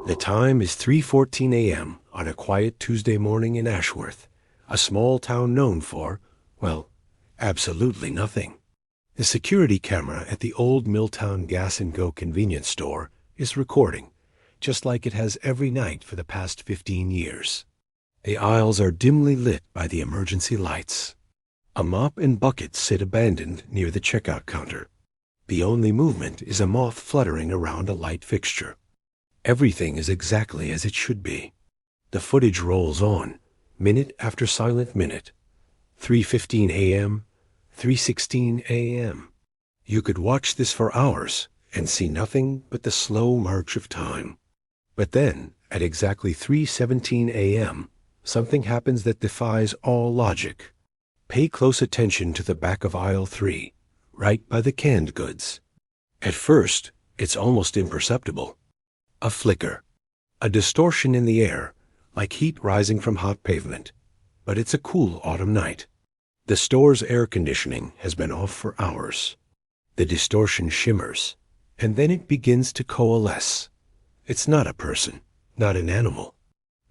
The time is 3:14 a.m. on a quiet Tuesday morning in Ashworth, a small town known for, well, absolutely nothing. The security camera at the old Milltown Gas and Go convenience store is recording, just like it has every night for the past 15 years. The aisles are dimly lit by the emergency lights. A mop and bucket sit abandoned near the checkout counter. The only movement is a moth fluttering around a light fixture. Everything is exactly as it should be. The footage rolls on, minute after silent minute. 3:15 a.m., 3:16 a.m. You could watch this for hours and see nothing but the slow march of time. But then, at exactly 3:17 a.m., something happens that defies all logic. Pay close attention to the back of aisle 3, right by the canned goods. At first, it's almost imperceptible. A flicker, a distortion in the air, like heat rising from hot pavement. But it's a cool autumn night. The store's air conditioning has been off for hours. The distortion shimmers, and then it begins to coalesce. It's not a person, not an animal.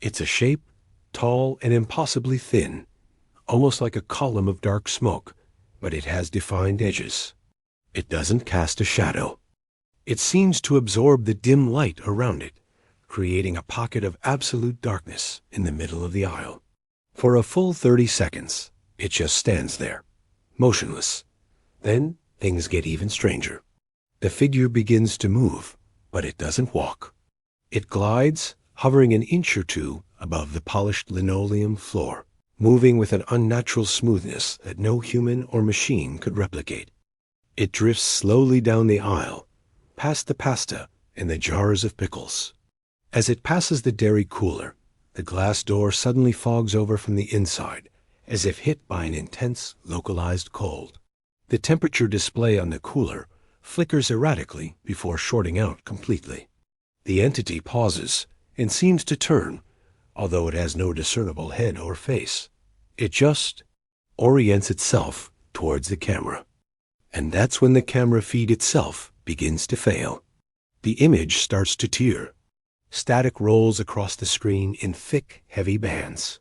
It's a shape, tall and impossibly thin, almost like a column of dark smoke, but it has defined edges. It doesn't cast a shadow. It seems to absorb the dim light around it, creating a pocket of absolute darkness in the middle of the aisle. For a full 30 seconds, it just stands there, motionless. Then things get even stranger. The figure begins to move, but it doesn't walk. It glides, hovering an inch or two above the polished linoleum floor, moving with an unnatural smoothness that no human or machine could replicate. It drifts slowly down the aisle, past the pasta and the jars of pickles. As it passes the dairy cooler, the glass door suddenly fogs over from the inside, as if hit by an intense, localized cold. The temperature display on the cooler flickers erratically before shorting out completely. The entity pauses and seems to turn, although it has no discernible head or face. It just orients itself towards the camera. And that's when the camera feed itself begins to fail. The image starts to tear. Static rolls across the screen in thick, heavy bands.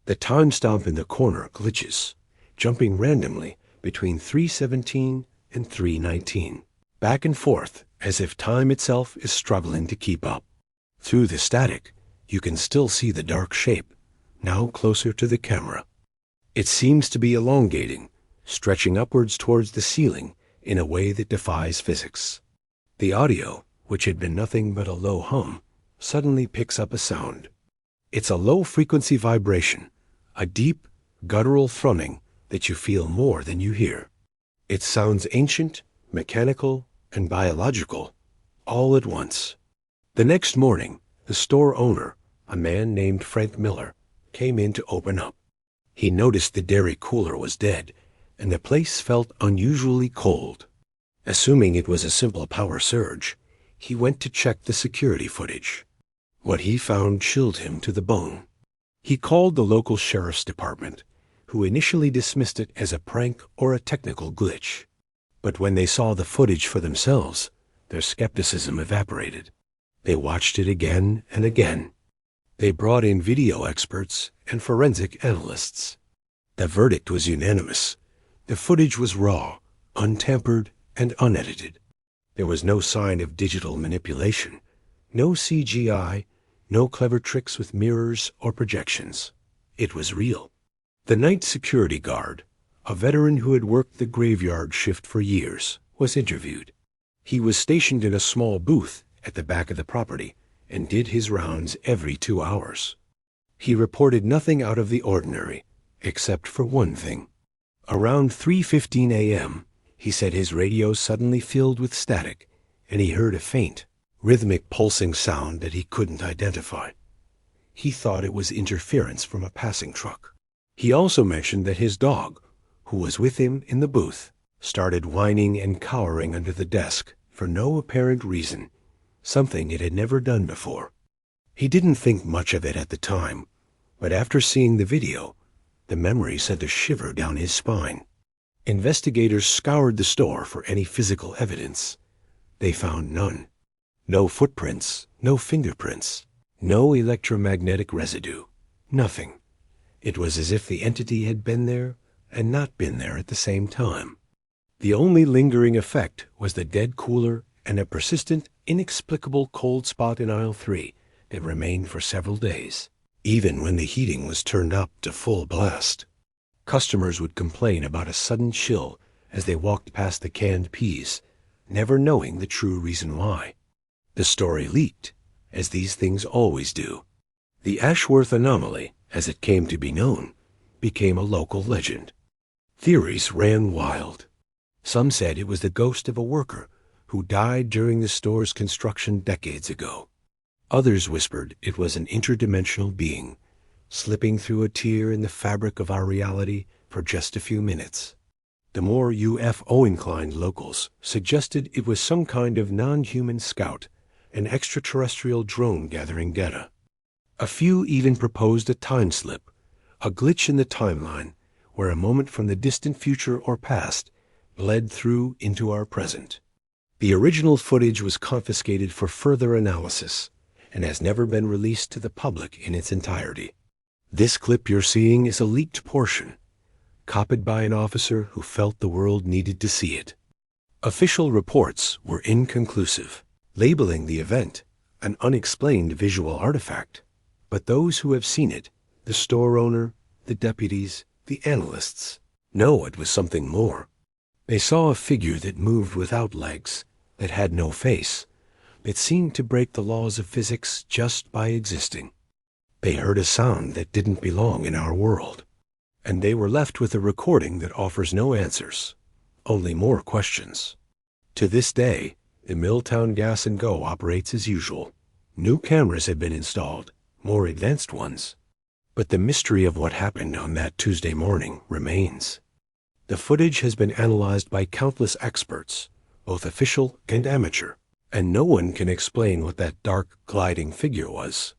The timestamp in the corner glitches, jumping randomly between 3:17 and 3:19, back and forth as if time itself is struggling to keep up. Through the static, you can still see the dark shape, now closer to the camera. It seems to be elongating, stretching upwards towards the ceiling in a way that defies physics. The audio, which had been nothing but a low hum, suddenly picks up a sound. It's a low-frequency vibration, a deep, guttural thrumming that you feel more than you hear. It sounds ancient, mechanical, and biological, all at once. The next morning, the store owner, a man named Frank Miller, came in to open up. He noticed the dairy cooler was dead, and the place felt unusually cold. Assuming it was a simple power surge, he went to check the security footage. What he found chilled him to the bone. He called the local sheriff's department, who initially dismissed it as a prank or a technical glitch. But when they saw the footage for themselves, their skepticism evaporated. They watched it again and again. They brought in video experts and forensic analysts. The verdict was unanimous. The footage was raw, untampered, and unedited. There was no sign of digital manipulation, no CGI, no clever tricks with mirrors or projections. It was real. The night security guard, a veteran who had worked the graveyard shift for years, was interviewed. He was stationed in a small booth at the back of the property and did his rounds every 2 hours. He reported nothing out of the ordinary, except for one thing. Around 3:15 a.m., he said his radio suddenly filled with static, and he heard a faint, rhythmic pulsing sound that he couldn't identify. He thought it was interference from a passing truck. He also mentioned that his dog, who was with him in the booth, started whining and cowering under the desk for no apparent reason, something it had never done before. He didn't think much of it at the time, but after seeing the video, the memory sent a shiver down his spine. Investigators scoured the store for any physical evidence. They found none. No footprints, No fingerprints. No electromagnetic residue. Nothing. It was as if the entity had been there and not been there at the same time. The only lingering effect was the dead cooler and a persistent, inexplicable cold spot in aisle 3 that remained for several days, even when the heating was turned up to full blast. Customers would complain about a sudden chill as they walked past the canned peas, never knowing the true reason why. The story leaked, as these things always do. The Ashworth anomaly, as it came to be known, became a local legend. Theories ran wild. Some said it was the ghost of a worker who died during the store's construction decades ago. Others whispered it was an interdimensional being, slipping through a tear in the fabric of our reality for just a few minutes. The more UFO-inclined locals suggested it was some kind of non-human scout, an extraterrestrial drone gathering data. A few even proposed a time slip, a glitch in the timeline where a moment from the distant future or past bled through into our present. The original footage was confiscated for further analysis and has never been released to the public in its entirety. This clip you're seeing is a leaked portion, copied by an officer who felt the world needed to see it. Official reports were inconclusive, labeling the event an unexplained visual artifact. But those who have seen it, the store owner, the deputies, the analysts, know it was something more. They saw a figure that moved without legs, that had no face, that seemed to break the laws of physics just by existing. They heard a sound that didn't belong in our world, and they were left with a recording that offers no answers, only more questions. To this day, the Milltown Gas and Go operates as usual. New cameras have been installed, more advanced ones, but the mystery of what happened on that Tuesday morning remains. The footage has been analyzed by countless experts, both official and amateur, and no one can explain what that dark, gliding figure was.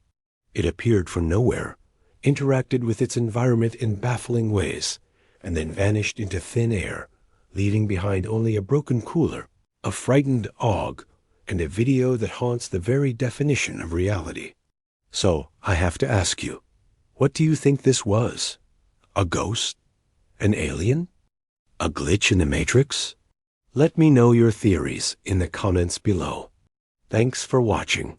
It appeared from nowhere, interacted with its environment in baffling ways, and then vanished into thin air, leaving behind only a broken cooler, a frightened Og, and a video that haunts the very definition of reality. So, I have to ask you, what do you think this was? A ghost? An alien? A glitch in the Matrix? Let me know your theories in the comments below. Thanks for watching.